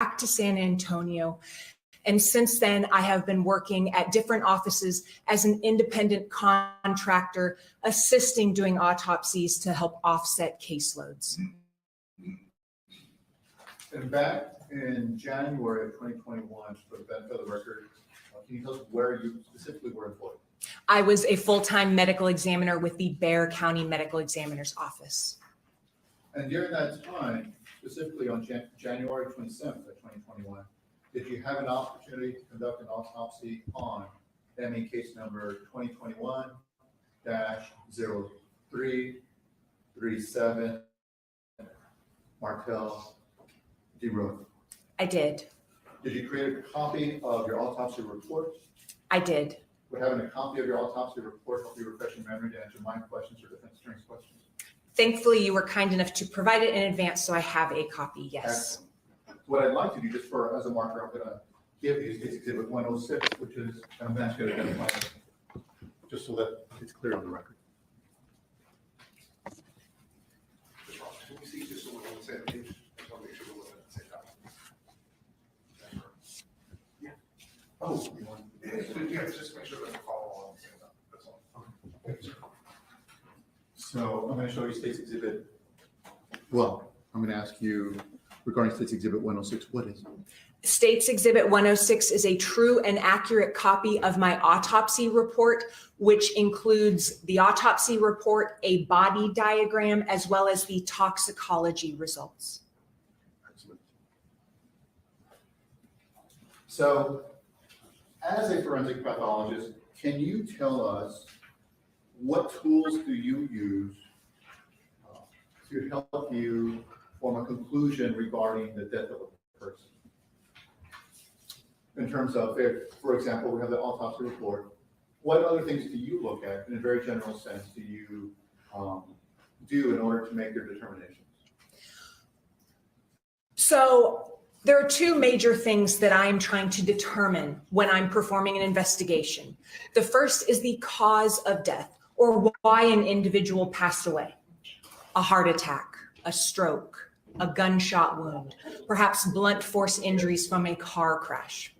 to San Antonio. And since then, I have been working at different offices as an independent contractor, assisting doing autopsies to help offset caseloads. And back in January of 2021, for the benefit of the record, can you tell us where you specifically were employed? I was a full-time medical examiner with the Bexar County Medical Examiner's Office. And during that time, specifically on January 27th of 2021, did you have an opportunity to conduct an autopsy on ME case number 2021-0337 Martel DeRoth? I did. Did you create a copy of your autopsy report? I did. Would having a copy of your autopsy report help you refresh your memory to answer my questions or defense attorney's questions? Thankfully, you were kind enough to provide it in advance, so I have a copy, yes. Excellent. What I'd like to do, just for as a marker, I'm going to give you Exhibit 106, which is, I'm going to ask you to identify it, just so that it's clear on the record. Can we see just so we're on the same page? I just want to make sure we're looking at the same document. Yeah. Oh, you want? Yeah, just make sure that we follow along the same document. That's all. Okay. So I'm going to show you State's Exhibit. Well, I'm going to ask you regarding State's Exhibit 106, what is it? State's Exhibit 106 is a true and accurate copy of my autopsy report, which includes the autopsy report, a body diagram, as well as the toxicology results. Excellent. So, as a forensic pathologist, can you tell us what tools do you use to help you form a conclusion regarding the death of a person? In terms of, if, for example, we have the autopsy report, what other things do you look at in a very general sense do you do in order to make your determinations? So there are two major things that I'm trying to determine when I'm performing an investigation. The first is the cause of death, or why an individual passed away. A heart attack, a stroke, a gunshot wound, perhaps blunt force injuries from a car crash.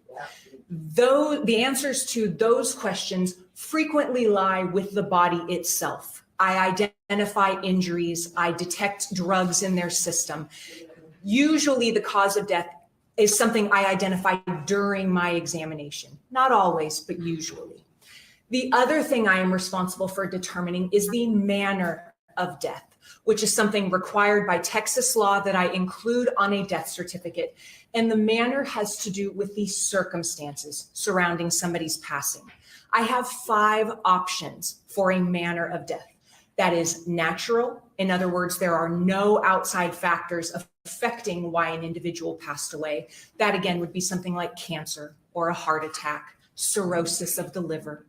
Though the answers to those questions frequently lie with the body itself. I identify injuries, I detect drugs in their system. Usually the cause of death is something I identify during my examination. Not always, but usually. The other thing I am responsible for determining is the manner of death, which is something required by Texas law that I include on a death certificate. And the manner has to do with the circumstances surrounding somebody's passing. I have 5 options for a manner of death. That is natural. In other words, there are no outside factors affecting why an individual passed away. That again would be something like cancer or a heart attack, cirrhosis of the liver.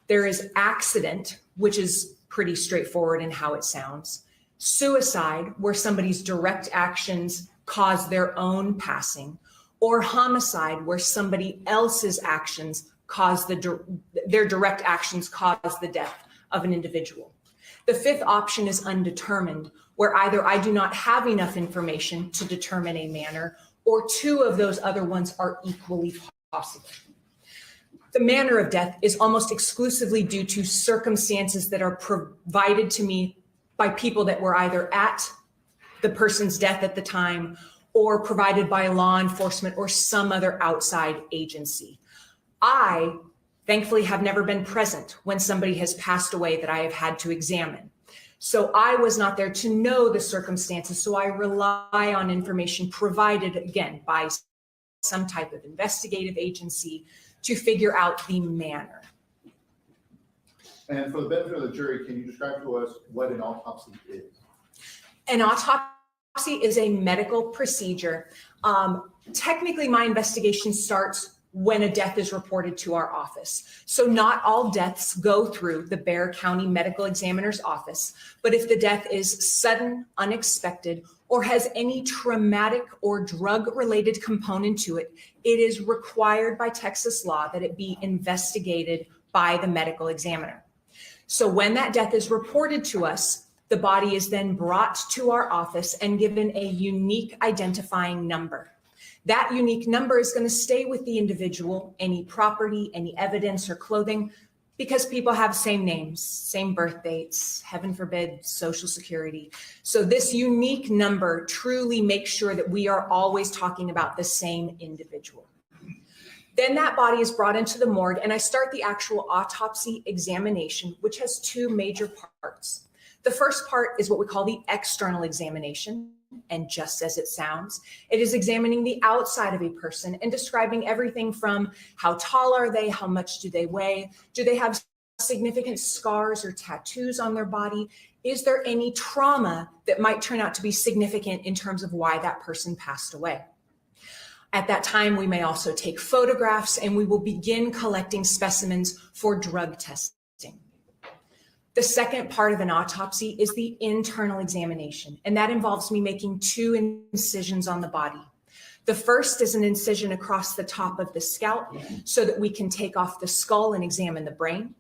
There is accident, which is pretty straightforward in how it sounds. Suicide, where somebody's direct actions cause their own passing, or homicide, where somebody else's actions cause their direct actions cause the death of an individual. The 5th option is undetermined, where either I do not have enough information to determine a manner, or 2 of those other ones are equally possible. The manner of death is almost exclusively due to circumstances that are provided to me by people that were either at the person's death at the time or provided by law enforcement or some other outside agency. I, thankfully, have never been present when somebody has passed away that I have had to examine. So I was not there to know the circumstances, so I rely on information provided, again, by some type of investigative agency to figure out the manner. And for the benefit of the jury, can you describe to us what an autopsy is? An autopsy is a medical procedure. Technically, my investigation starts when a death is reported to our office. So not all deaths go through the Bexar County Medical Examiner's Office, but if the death is sudden, unexpected, or has any traumatic or drug-related component to it, it is required by Texas law that it be investigated by the medical examiner. So when that death is reported to us, the body is then brought to our office and given a unique identifying number. That unique number is going to stay with the individual, any property, any evidence or clothing, because people have same names, same birth dates, heaven forbid, social security. So this unique number truly makes sure that we are always talking about the same individual. Then that body is brought into the morgue and I start the actual autopsy examination, which has two major parts. The first part is what we call the external examination. And just as it sounds, it is examining the outside of a person and describing everything from how tall are they, how much do they weigh, do they have significant scars or tattoos on their body, is there any trauma that might turn out to be significant in terms of why that person passed away. At that time, we may also take photographs and we will begin collecting specimens for drug testing. The second part of an autopsy is the internal examination, and that involves me making two incisions on the body. The first is an incision across the top of the scalp so that we can take off the skull and examine the brain.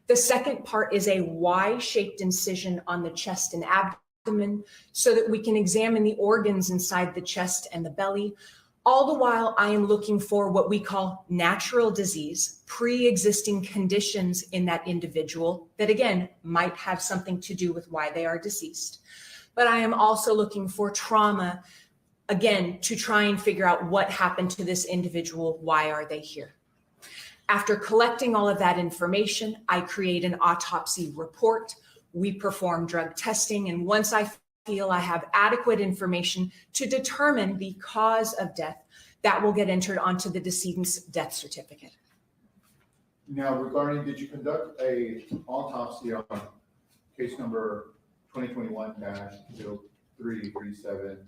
The second part is a Y-shaped incision on the chest and abdomen so that we can examine the organs inside the chest and the belly. All the while, I am looking for what we call natural disease, pre-existing conditions in that individual that, again, might have something to do with why they are deceased. But I am also looking for trauma, again, to try and figure out what happened to this individual, why are they here? After collecting all of that information, I create an autopsy report. We perform drug testing, and once I feel I have adequate information to determine the cause of death, that will get entered onto the decedent's death certificate. Now, regarding, did you conduct a autopsy on case number 2021-0337,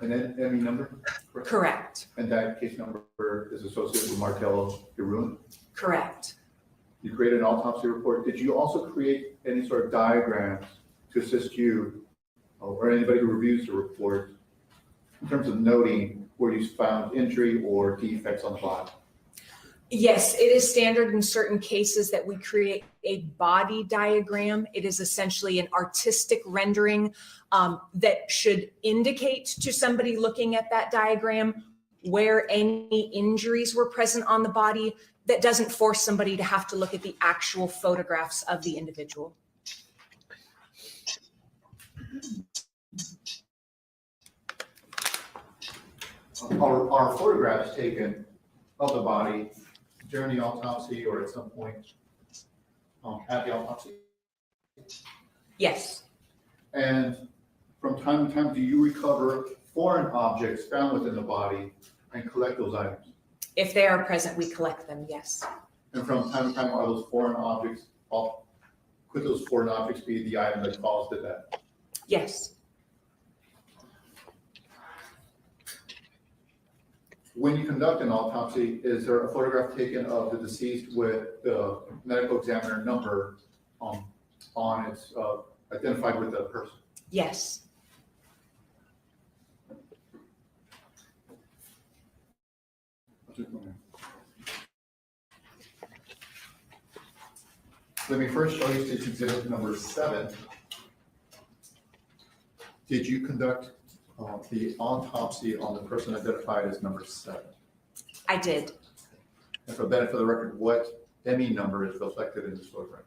an ME number? Correct. And that case number is associated with Martello Irun? Correct. You created an autopsy report. Did you also create any sort of diagrams to assist you or anybody who reviews the report in terms of noting where you found injury or defects on the body? Yes, it is standard in certain cases that we create a body diagram. It is essentially an artistic rendering that should indicate to somebody looking at that diagram where any injuries were present on the body. That doesn't force somebody to have to look at the actual photographs of the individual. Are photographs taken of the body during the autopsy or at some point at the autopsy? Yes. And from time to time, do you recover foreign objects found within the body and collect those items? If they are present, we collect them, yes. And from time to time, are those foreign objects, could those foreign objects be the item that caused the death? Yes. When you conduct an autopsy, is there a photograph taken of the deceased with the medical examiner number on its identified with the person? Yes. Let me first show you State Exhibit number 7. Did you conduct the autopsy on the person identified as number 7? I did. And for the benefit of the record, what ME number is reflected in this photograph?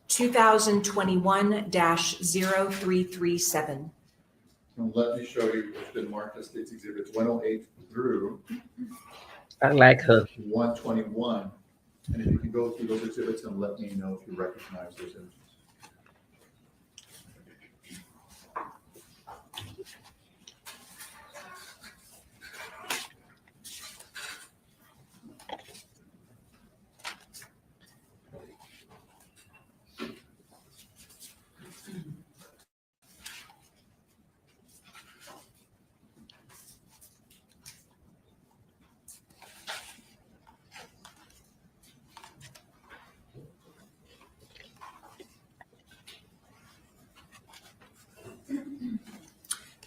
2021-0337. And let me show you what's been marked as States Exhibits 108 through I like her. 121. And if you can go through those exhibits and let me know if you recognize those images.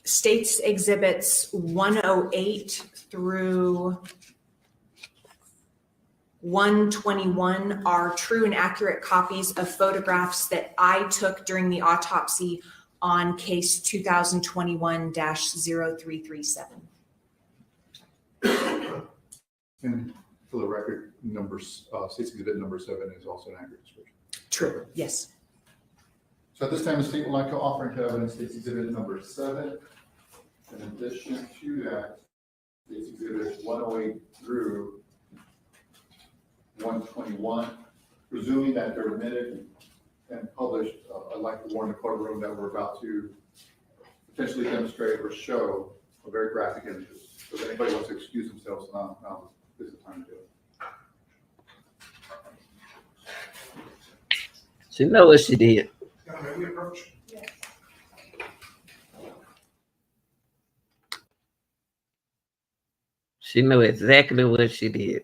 States Exhibits 108 through 121 are true and accurate copies of photographs that I took during the autopsy on case 2021-0337. And for the record, State's Exhibit number 7 is also an accurate description. True, yes. So at this time, the state would like to offer into evidence State's Exhibit number 7. In addition to that, State's Exhibit 108 through 121, presuming that they're admitted and published, I'd like to warn the courtroom that we're about to potentially demonstrate or show a very graphic images. So if anybody wants to excuse themselves, now is the time to do it. She know what she did. Yeah, may we approach? She knew exactly what she did.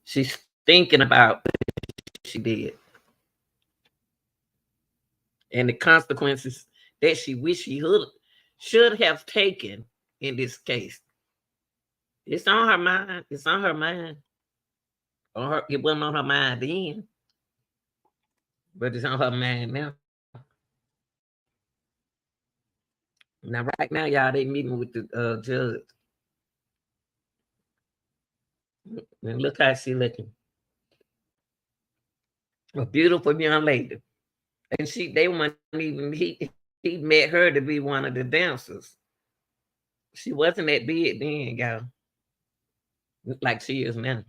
She's thinking about what she did and the consequences that she wished she should have taken in this case. It's on her mind. It's on her mind. It wasn't on her mind then, but it's on her mind now. Now, right now, y'all, they meeting with the judge. And look how she looking. A beautiful young lady. And they weren't even, he met her to be one of the dancers. She wasn't that big then, y'all. Like she is now.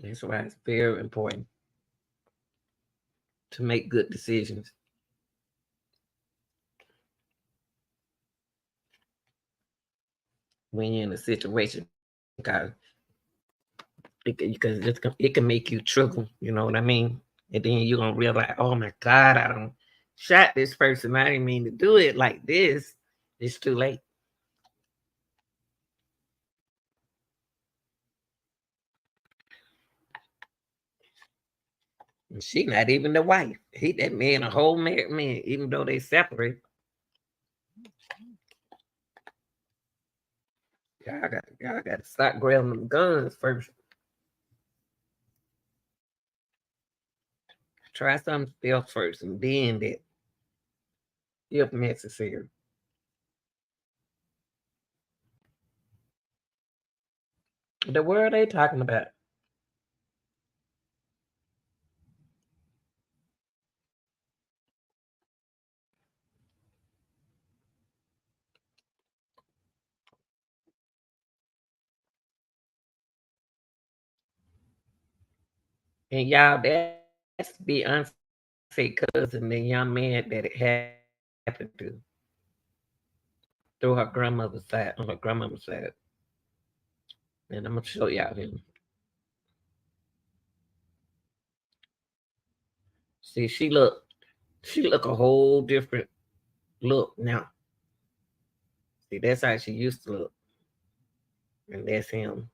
That's why it's very important to make good decisions. When you're in a situation, because it can make you trouble, you know what I mean? And then you're gonna realize, oh my God, I don't shot this person. I didn't mean to do it like this. It's too late. And she not even the wife. That man a whole married man, even though they separate. Y'all got to start grabbing them guns first. Try something else first and then that, if necessary. The word they talking about. And y'all, that's to be unsafe cousin, the young man that it happened to. Through her grandmother's side, on her grandmother's side. And I'm gonna show y'all him. See, she look a whole different look now. See, that's how she used to look. And that's him.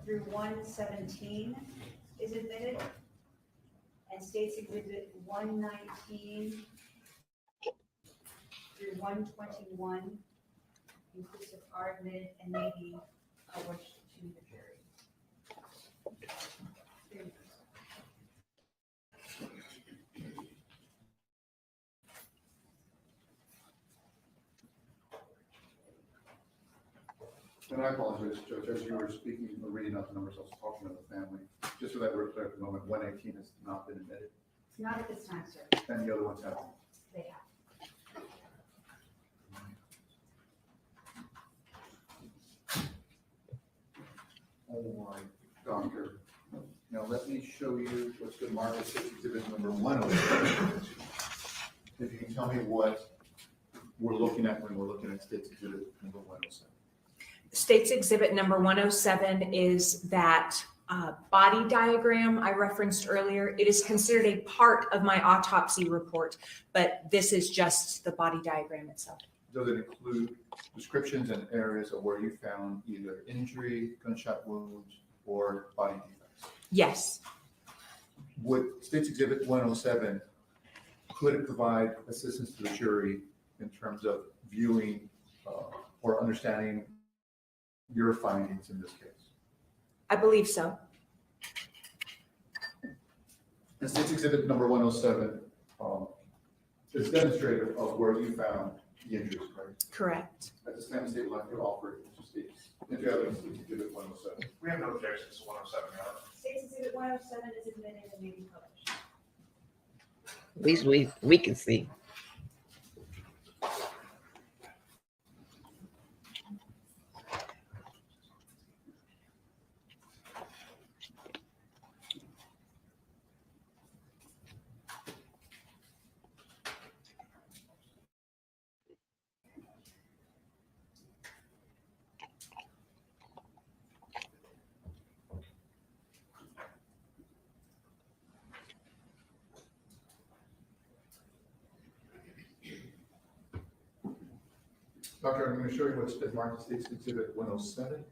Through 117 is admitted, and States Exhibit 119 through 121 inclusive are admitted and may be published to the jury. And I apologize, Judge, as you were speaking or reading out the numbers, I was talking to the family. Just so that we're clear at the moment, 118 has not been admitted, It's not at this time, sir. and the other ones have. They have. All right, Doctor. Now let me show you what's good mark as exhibit number 107. If you can tell me what we're looking at when we're looking at State's Exhibit number 107. State's Exhibit number 107 is that body diagram I referenced earlier. It is considered a part of my autopsy report, but this is just the body diagram itself. Does it include descriptions and areas of where you found either injury, gunshot wounds, or body defects. Yes. Would State's Exhibit 107, could it provide assistance to the jury in terms of viewing or understanding your findings in this case? I believe so. And State's Exhibit number 107 is demonstrative of where you found the injuries, correct? Correct. At this time, the state would like to offer to State's evidence to Exhibit 107. We have no objections to 107, Your Honor. State's Exhibit 107 is admitted and may be published. At least we can see. Doctor, I'm going to show you what's been marked as State's Exhibit 107.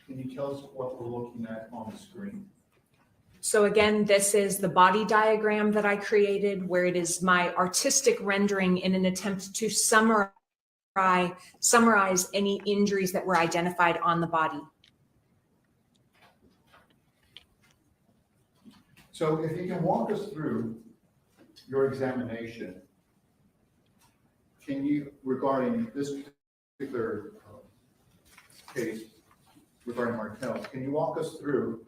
Can you tell us what we're looking at on the screen? So again, this is the body diagram that I created, where it is my artistic rendering in an attempt to summarize any injuries that were identified on the body. So if you can walk us through your examination, can you, regarding this particular case, regarding Martel, can you walk us through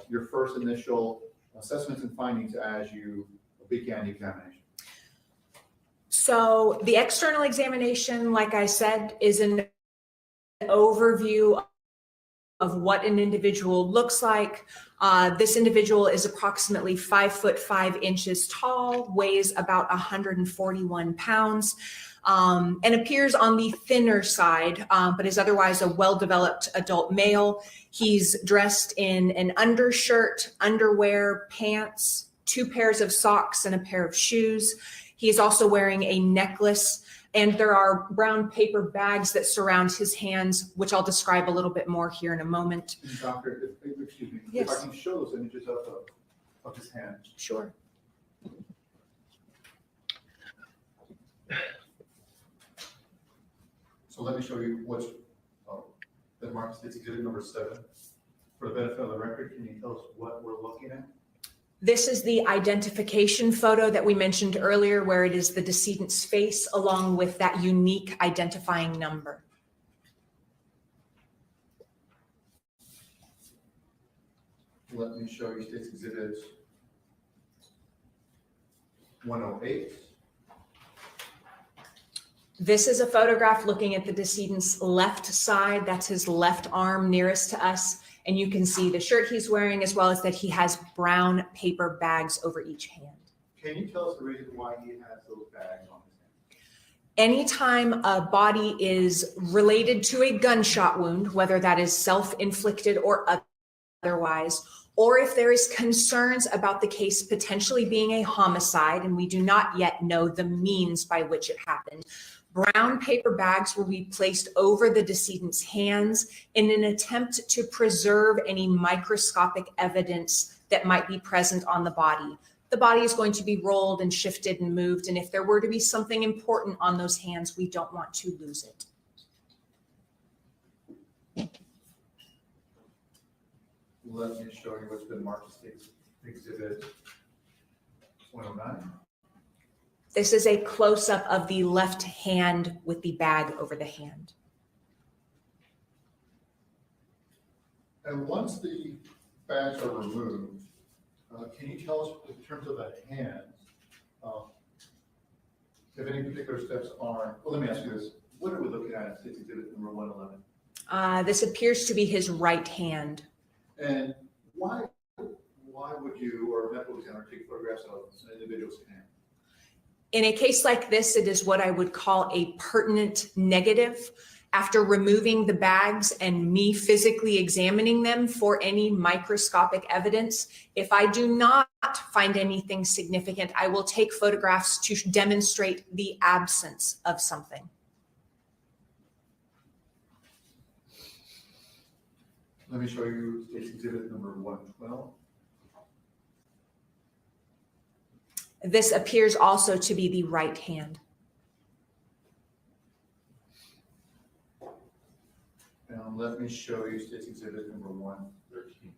your first initial assessments and findings as you began the examination? So the external examination, like I said, is an overview of what an individual looks like. This individual is approximately 5'5" tall, weighs about 141 pounds, and appears on the thinner side, but is otherwise a well-developed adult male. He's dressed in an undershirt, underwear, pants, 2 pairs of socks, and a pair of shoes. He is also wearing a necklace, and there are brown paper bags that surround his hands, which I'll describe a little bit more here in a moment. Doctor, excuse me, Yes. if I can show those images of his hand. Sure. So let me show you what's the marked State's Exhibit number 7. For the benefit of the record, can you tell us what we're looking at? This is the identification photo that we mentioned earlier, where it is the decedent's face along with that unique identifying number. Let me show you State's Exhibit 108. This is a photograph looking at the decedent's left side. That's his left arm nearest to us. And you can see the shirt he's wearing, as well as that he has brown paper bags over each hand. Can you tell us the reason why he has those bags on his hand? Anytime a body is related to a gunshot wound, whether that is self-inflicted or otherwise, or if there is concerns about the case potentially being a homicide, and we do not yet know the means by which it happened, brown paper bags will be placed over the decedent's hands in an attempt to preserve any microscopic evidence that might be present on the body. The body is going to be rolled and shifted and moved, and if there were to be something important on those hands, we don't want to lose it. Let me show you what's been marked as State's Exhibit 109. This is a close-up of the left hand with the bag over the hand. And once the bags are removed, can you tell us in terms of the hands, if any particular steps are, well, let me ask you this. What are we looking at in State's Exhibit number 111? This appears to be his right hand. And why would you or a medical examiner take photographs of an individual's hand? In a case like this, it is what I would call a pertinent negative. After removing the bags and me physically examining them for any microscopic evidence, if I do not find anything significant, I will take photographs to demonstrate the absence of something. Let me show you State's Exhibit number 112. This appears also to be the right hand. And let me show you State's Exhibit number 113.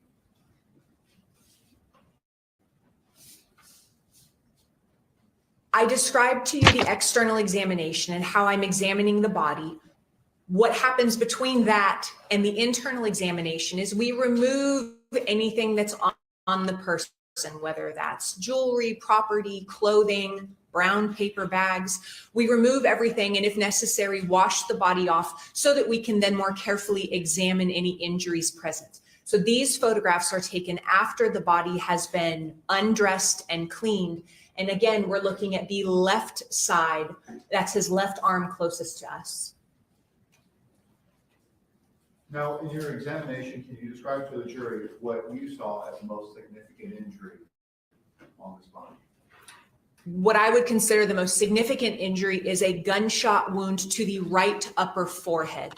I described to you the external examination and how I'm examining the body. What happens between that and the internal examination is we remove anything that's on the person, whether that's jewelry, property, clothing, brown paper bags. We remove everything and if necessary, wash the body off so that we can then more carefully examine any injuries present. So these photographs are taken after the body has been undressed and cleaned. And again, we're looking at the left side. That's his left arm closest to us. Now, in your examination, can you describe to the jury what you saw as the most significant injury on this body? What I would consider the most significant injury is a gunshot wound to the right upper forehead.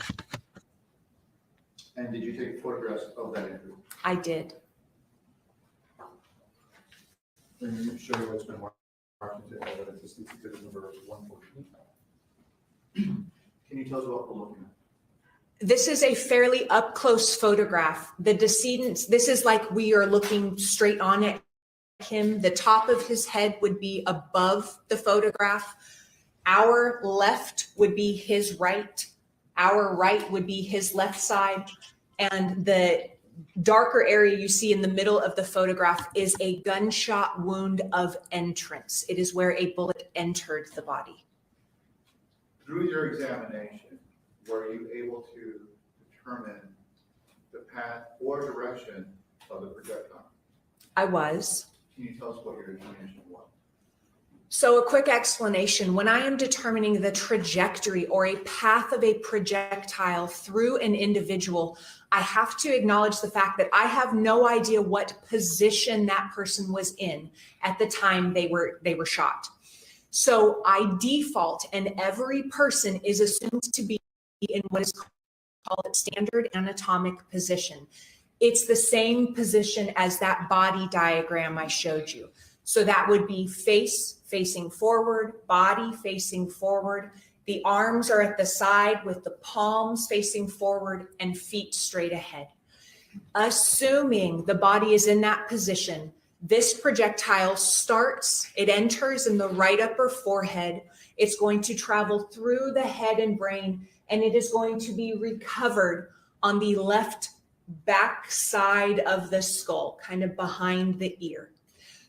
And did you take photographs of that injury? I did. Let me show you what's been marked into evidence. This is exhibit number 114. Can you tell us what we're looking at? This is a fairly up close photograph. The decedent, this is like we are looking straight on at him. The top of his head would be above the photograph. Our left would be his right. Our right would be his left side. And the darker area you see in the middle of the photograph is a gunshot wound of entrance. It is where a bullet entered the body. Through your examination, were you able to determine the path or direction of the projectile? I was. Can you tell us what your determination was? So a quick explanation, when I am determining the trajectory or a path of a projectile through an individual, I have to acknowledge the fact that I have no idea what position that person was in at the time they were shot. So I default, and every person is assumed to be in what is called standard anatomic position. It's the same position as that body diagram I showed you. So that would be face facing forward, body facing forward. The arms are at the side with the palms facing forward and feet straight ahead. Assuming the body is in that position, this projectile starts, it enters in the right upper forehead. It's going to travel through the head and brain, and it is going to be recovered on the left back side of the skull, kind of behind the ear.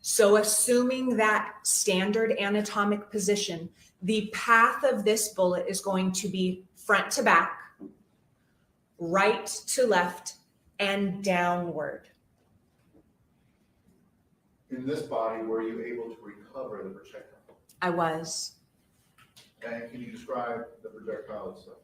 So assuming that standard anatomic position, the path of this bullet is going to be front to back, right to left, and downward. In this body, were you able to recover the projectile? I was. And can you describe the projectile itself?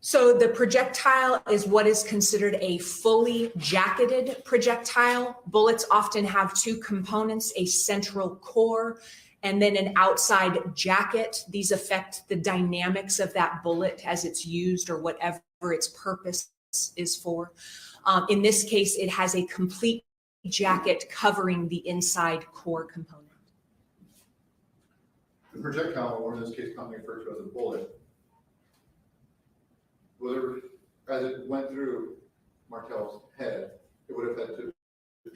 So the projectile is what is considered a fully jacketed projectile. Bullets often have two components, a central core and then an outside jacket. These affect the dynamics of that bullet as it's used or whatever its purpose is for. In this case, it has a complete jacket covering the inside core component. The projectile, or in this case commonly referred to as a bullet, whether as it went through Martel's head, it would have had to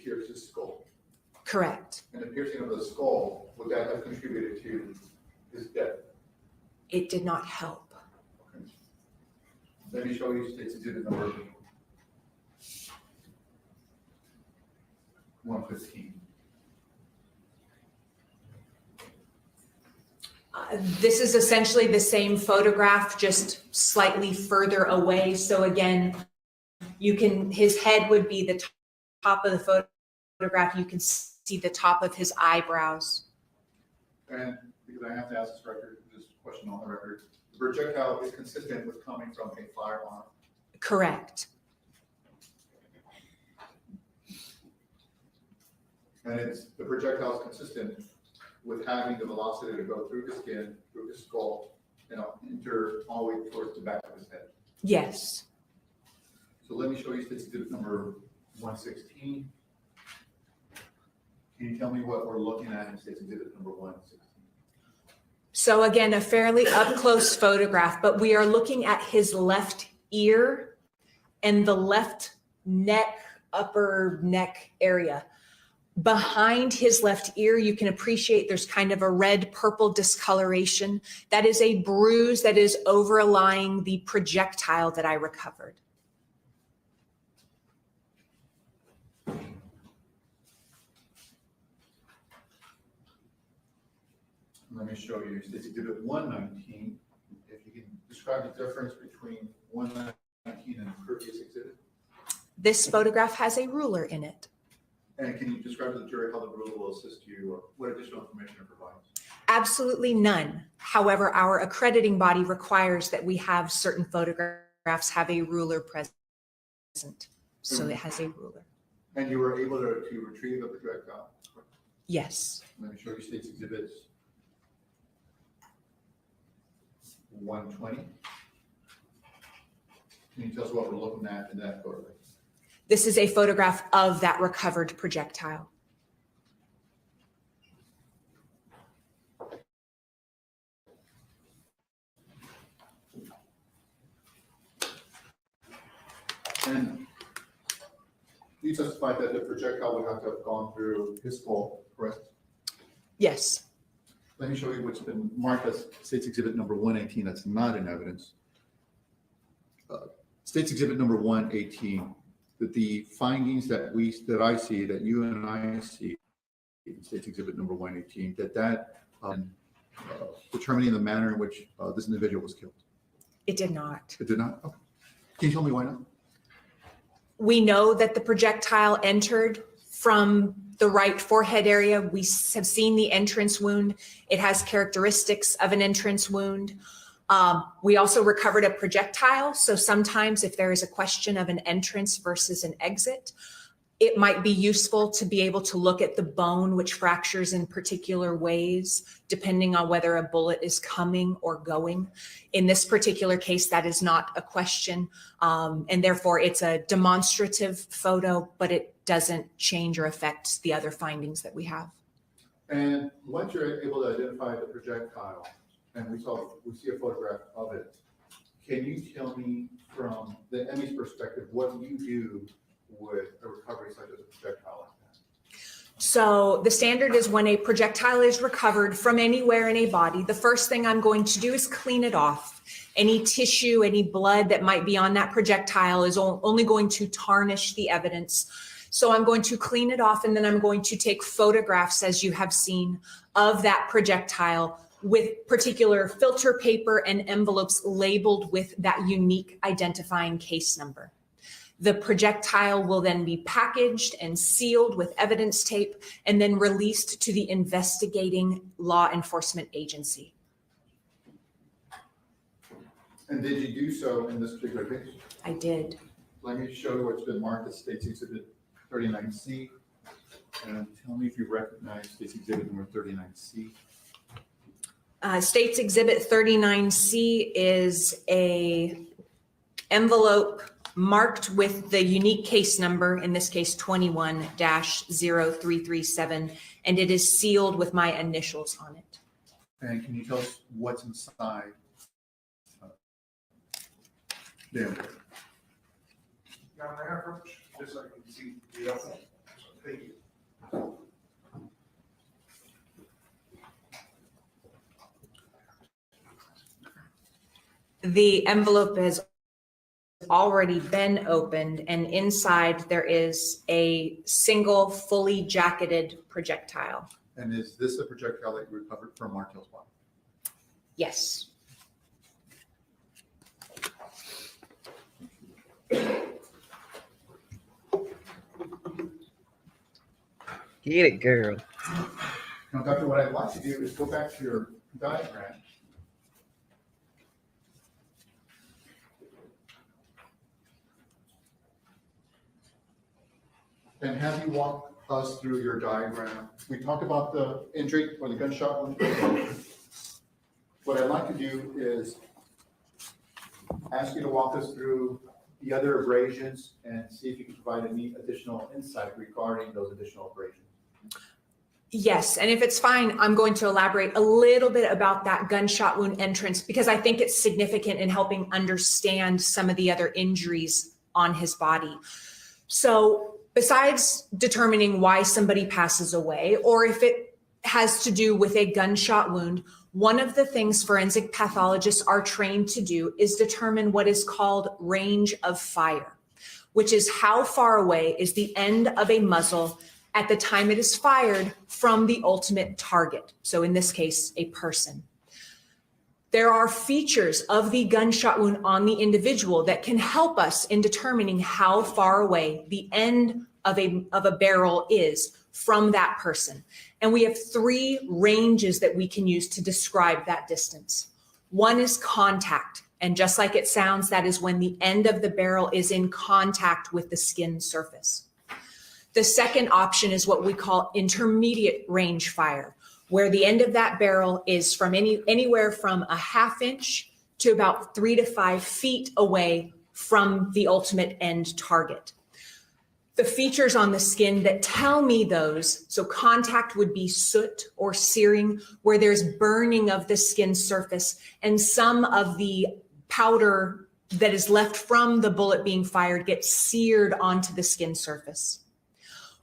pierce his skull. Correct. And the piercing of the skull, would that have contributed to his death? It did not help. Okay. Let me show you State's Exhibit number 115. This is essentially the same photograph, just slightly further away. So again, his head would be the top of the photograph. You can see the top of his eyebrows. And because I have to ask this question on the record, the projectile is consistent with coming from a firearm. Correct. And the projectile is consistent with having the velocity to go through his skin, through his skull, enter all the way towards the back of his head. Yes. So let me show you State's Exhibit number 116. Can you tell me what we're looking at in State's Exhibit number 116? So again, a fairly up-close photograph, but we are looking at his left ear and the left neck, upper neck area. Behind his left ear, you can appreciate there's kind of a red-purple discoloration. That is a bruise that is overlying the projectile that I recovered. Let me show you State's Exhibit 119. If you can describe the difference between 119 and the previous exhibit. This photograph has a ruler in it. And can you describe to the jury how the rule will assist you or what additional information it provides? Absolutely none. However, our accrediting body requires that we have certain photographs have a ruler present. So it has a ruler. And you were able to retrieve a projectile? Yes. Let me show you State's Exhibit 120. Can you tell us what we're looking at in that photograph? This is a photograph of that recovered projectile. And you testified that the projectile would have to have gone through his skull, correct? Yes. Let me show you what's been marked as State's Exhibit number 118 that's not in evidence. State's Exhibit number 118, that the findings that I see, that you and I see in State's Exhibit number 118, determining the manner in which this individual was killed. It did not. It did not? Okay. Can you tell me why not? We know that the projectile entered from the right forehead area. We have seen the entrance wound. It has characteristics of an entrance wound. We also recovered a projectile. So sometimes if there is a question of an entrance versus an exit, it might be useful to be able to look at the bone, which fractures in particular ways, depending on whether a bullet is coming or going. In this particular case, that is not a question. And therefore it's a demonstrative photo, but it doesn't change or affect the other findings that we have. And once you're able to identify the projectile, and we see a photograph of it, can you tell me from the ME's perspective what you do with a recovery such as a projectile like that? So the standard is when a projectile is recovered from anywhere in a body, the first thing I'm going to do is clean it off. Any tissue, any blood that might be on that projectile is only going to tarnish the evidence. So I'm going to clean it off, and then I'm going to take photographs, as you have seen, of that projectile with particular filter paper and envelopes labeled with that unique identifying case number. The projectile will then be packaged and sealed with evidence tape and then released to the investigating law enforcement agency. And did you do so in this particular case? I did. Let me show you what's been marked as State's Exhibit 39C. And tell me if you recognize State's Exhibit number 39C. State's Exhibit 39C is a envelope marked with the unique case number, in this case 21-0337, and it is sealed with my initials on it. And can you tell us what's inside the envelope? Now, may I approach, just so I can see the other? Thank you. The envelope has already been opened, and inside there is a single fully jacketed projectile. And is this a projectile that you recovered from Martell's body? Yes. Get it, girl. Now, Doctor, what I'd like to do is go back to your diagram. And have you walk us through your diagram. We talked about the injury or the gunshot wound. What I'd like to do is ask you to walk us through the other abrasions and see if you can provide any additional insight regarding those additional abrasions. Yes, and if it's fine, I'm going to elaborate a little bit about that gunshot wound entrance because I think it's significant in helping understand some of the other injuries on his body. So besides determining why somebody passes away, or if it has to do with a gunshot wound, one of the things forensic pathologists are trained to do is determine what is called range of fire, which is how far away is the end of a muzzle at the time it is fired from the ultimate target. So in this case, a person. There are features of the gunshot wound on the individual that can help us in determining how far away the end of a barrel is from that person. And we have 3 ranges that we can use to describe that distance. One is contact. And just like it sounds, that is when the end of the barrel is in contact with the skin surface. The second option is what we call intermediate range fire, where the end of that barrel is from anywhere from a ½ inch to about 3 to 5 feet away from the ultimate end target. The features on the skin that tell me those, so contact would be soot or searing, where there's burning of the skin surface and some of the powder that is left from the bullet being fired gets seared onto the skin surface.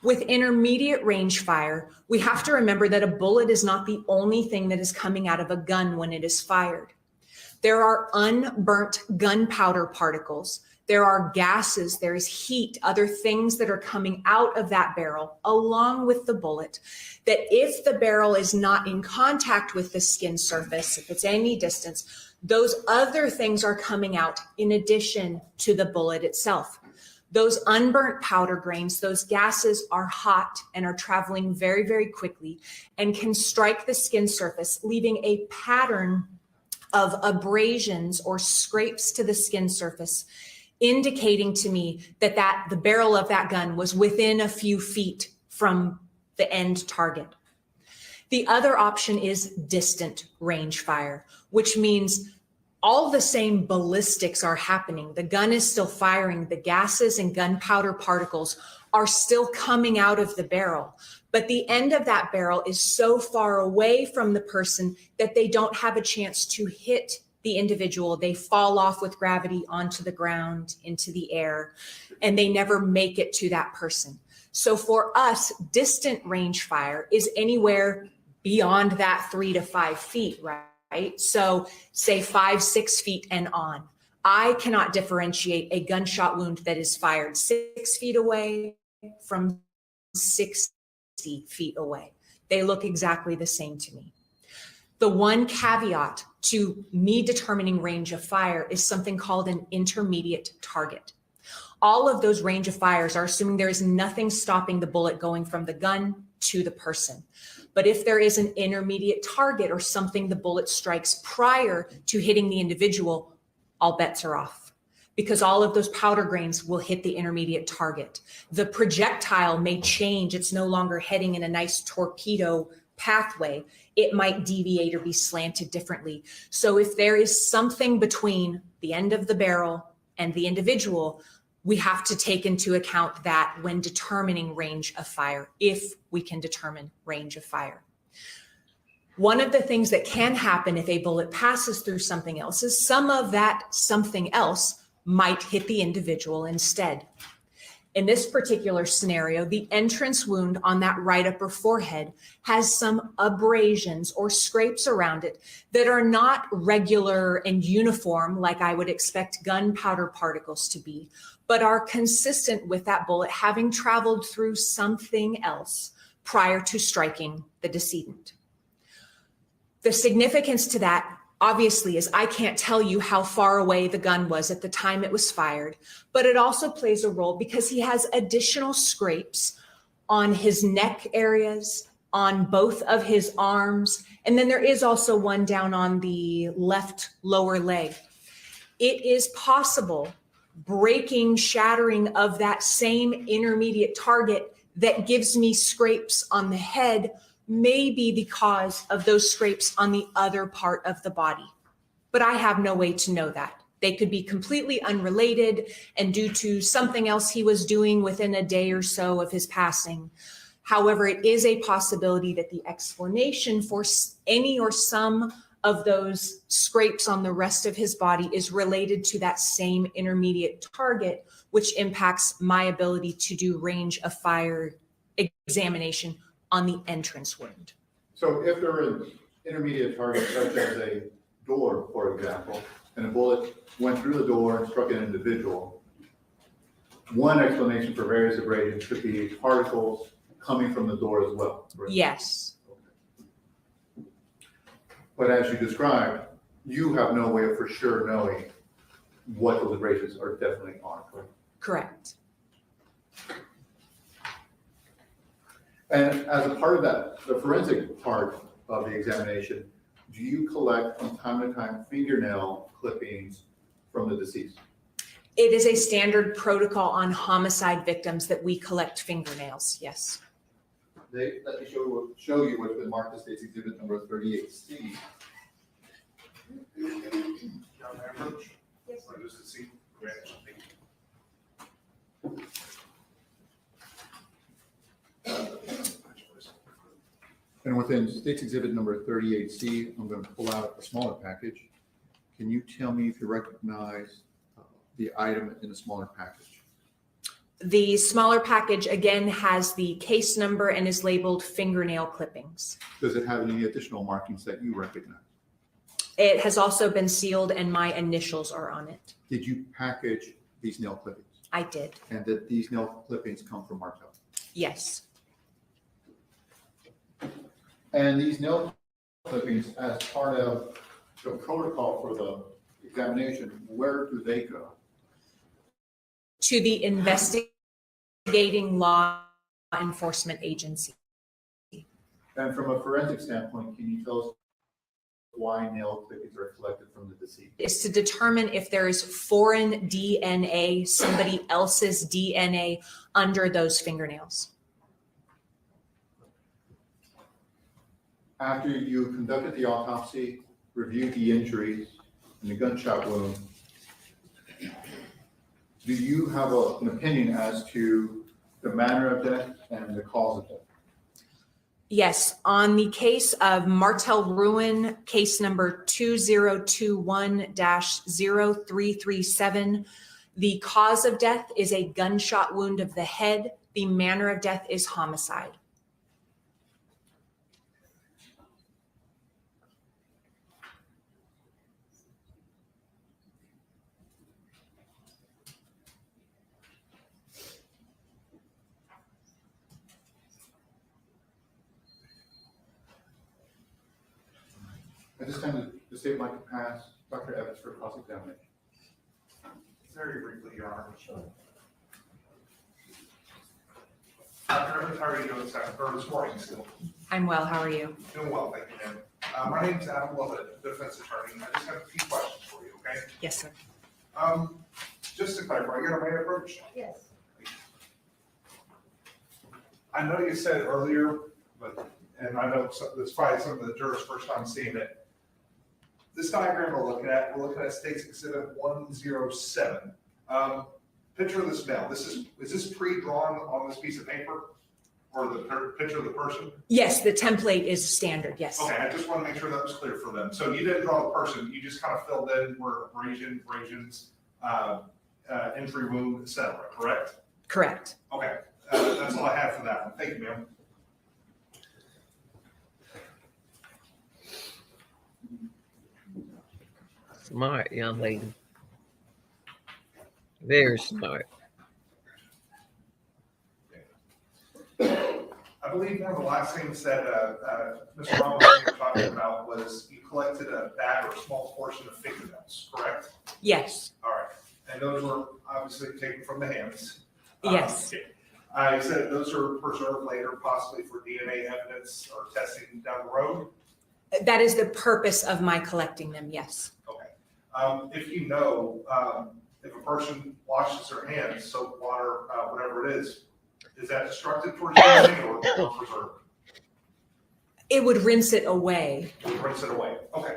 With intermediate range fire, we have to remember that a bullet is not the only thing that is coming out of a gun when it is fired. There are unburnt gunpowder particles. There are gases, there is heat, other things that are coming out of that barrel along with the bullet, that if the barrel is not in contact with the skin surface, if it's any distance, those other things are coming out in addition to the bullet itself. Those unburnt powder grains, those gases are hot and are traveling very, very quickly and can strike the skin surface, leaving a pattern of abrasions or scrapes to the skin surface, indicating to me that the barrel of that gun was within a few feet from the end target. The other option is distant range fire, which means all the same ballistics are happening. The gun is still firing. The gases and gunpowder particles are still coming out of the barrel. But the end of that barrel is so far away from the person that they don't have a chance to hit the individual. They fall off with gravity onto the ground, into the air, and they never make it to that person. So for us, distant range fire is anywhere beyond that 3 to 5 feet, right? So say 5, 6 feet and on. I cannot differentiate a gunshot wound that is fired 6 feet away from 60 feet away. They look exactly the same to me. The one caveat to me determining range of fire is something called an intermediate target. All of those range of fires are assuming there is nothing stopping the bullet going from the gun to the person. But if there is an intermediate target or something the bullet strikes prior to hitting the individual, all bets are off because all of those powder grains will hit the intermediate target. The projectile may change. It's no longer heading in a nice torpedo pathway. It might deviate or be slanted differently. So if there is something between the end of the barrel and the individual, we have to take into account that when determining range of fire, if we can determine range of fire. One of the things that can happen if a bullet passes through something else is some of that something else might hit the individual instead. In this particular scenario, the entrance wound on that right upper forehead has some abrasions or scrapes around it that are not regular and uniform like I would expect gunpowder particles to be, but are consistent with that bullet having traveled through something else prior to striking the decedent. The significance to that obviously is I can't tell you how far away the gun was at the time it was fired, but it also plays a role because he has additional scrapes on his neck areas, on both of his arms, and then there is also one down on the left lower leg. It is possible breaking, shattering of that same intermediate target that gives me scrapes on the head may be the cause of those scrapes on the other part of the body. But I have no way to know that. They could be completely unrelated and due to something else he was doing within a day or so of his passing. However, it is a possibility that the explanation for any or some of those scrapes on the rest of his body is related to that same intermediate target, which impacts my ability to do range of fire examination on the entrance wound. So if there are intermediate targets such as a door, for example, and a bullet went through the door and struck an individual, one explanation for various abrasions could be particles coming from the door as well. Correct? Yes, But as you described, you have no way of for sure knowing what those abrasions are definitely on, correct? correct. And as a part of that, the forensic part of the examination, do you collect from time to time fingernail clippings from the deceased? It is a standard protocol on homicide victims that we collect fingernails, yes. Let me show you what's been marked as State's Exhibit number 38C. Young man approach. Yes. Or just to see. Great. Thank you. And within State's Exhibit number 38C, I'm going to pull out a smaller package. Can you tell me if you recognize the item in the smaller package? The smaller package again has the case number and is labeled fingernail clippings. Does it have any additional markings that you recognize? It has also been sealed and my initials are on it. Did you package these nail clippings? I did, And did these nail clippings come from Martel? yes. And these nail clippings, as part of the protocol for the examination, where do they go? To the investigating law enforcement agency. And from a forensic standpoint, can you tell us why nail clippings are collected from the deceased? Is to determine if there is foreign DNA, somebody else's DNA under those fingernails. After you conducted the autopsy, reviewed the injuries and the gunshot wound, do you have an opinion as to the manner of death and the cause of death? Yes, on the case of Martel Ruin, case number 2021-0337, the cause of death is a gunshot wound of the head. The manner of death is homicide. At this time, the state would like to pass Dr. Evans for cross-examination. Very briefly, Your Honor. Sure. Dr. Evans, how are you doing this morning still? I'm well, how are you? Doing well, thank you, ma'am. My name is Adam Lovett, defense attorney. I just have a few questions for you, okay? Yes, sir. Just to clarify, you got a main approach? Yes. I know you said earlier, and I know that's probably some of the jurors' first time seeing it. This diagram we're looking at State's Exhibit 107. Picture of this male. Is this pre-drawn on this piece of paper, or the picture of the person? Yes, the template is standard, yes. Okay, I just want to make sure that was clear for them. So you didn't draw the person, you just kind of filled in where abrasions, entry wound, et cetera, correct? Correct. Okay, that's all I have for that one. Thank you, ma'am. Smart young lady. Very smart. I believe one of the last things that Mr. Ramos you were talking about was you collected a bag or a small portion of fingernails, correct? Yes, All right, and those were obviously taken from the hands. yes, I said those are preserved later, possibly for DNA evidence or testing down the road. that is the purpose of my collecting them, yes. Okay. If you know, if a person washes their hands, soap, water, whatever it is that destructive towards DNA or preserved? It would rinse it away. Rinse it away. Okay.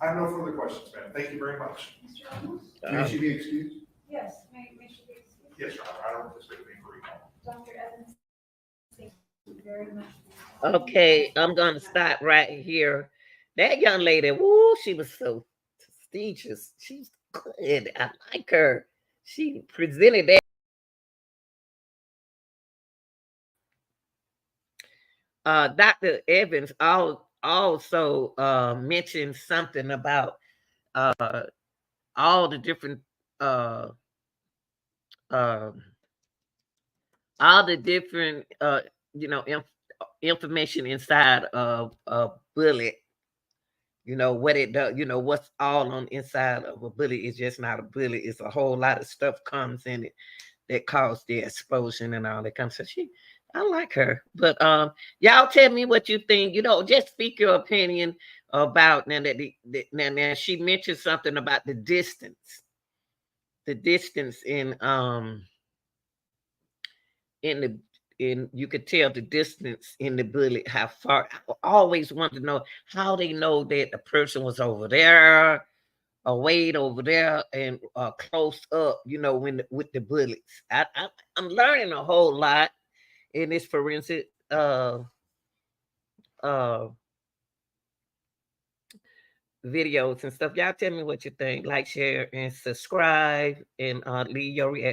I have no further questions, ma'am. Thank you very much. Mr. Ramos? May she be excused? Yes, may she be excused? Yes, Your Honor, I don't participate in the recall. Dr. Evans, thank you very much. Okay, I'm gonna stop right here. That young lady, woo, she was so prestigious. She's good. I like her. She presented that. Dr. Evans also mentioned something about all the different all the different information inside of a bullet. You know what it does. You know what's all on the inside of a bullet is just not a bullet. It's a whole lot of stuff comes in it that caused the explosion and all that kind of stuff. I like her, but y'all tell me what you think. You know, just speak your opinion about now that now she mentioned something about the distance in you could tell the distance in the bullet, how far. I always want to know how they know that the person was over there or way over there and close up, you know, with the bullets. I'm learning a whole lot in this forensic videos and stuff. Y'all tell me what you think. Like, share, and subscribe, and leave your reaction.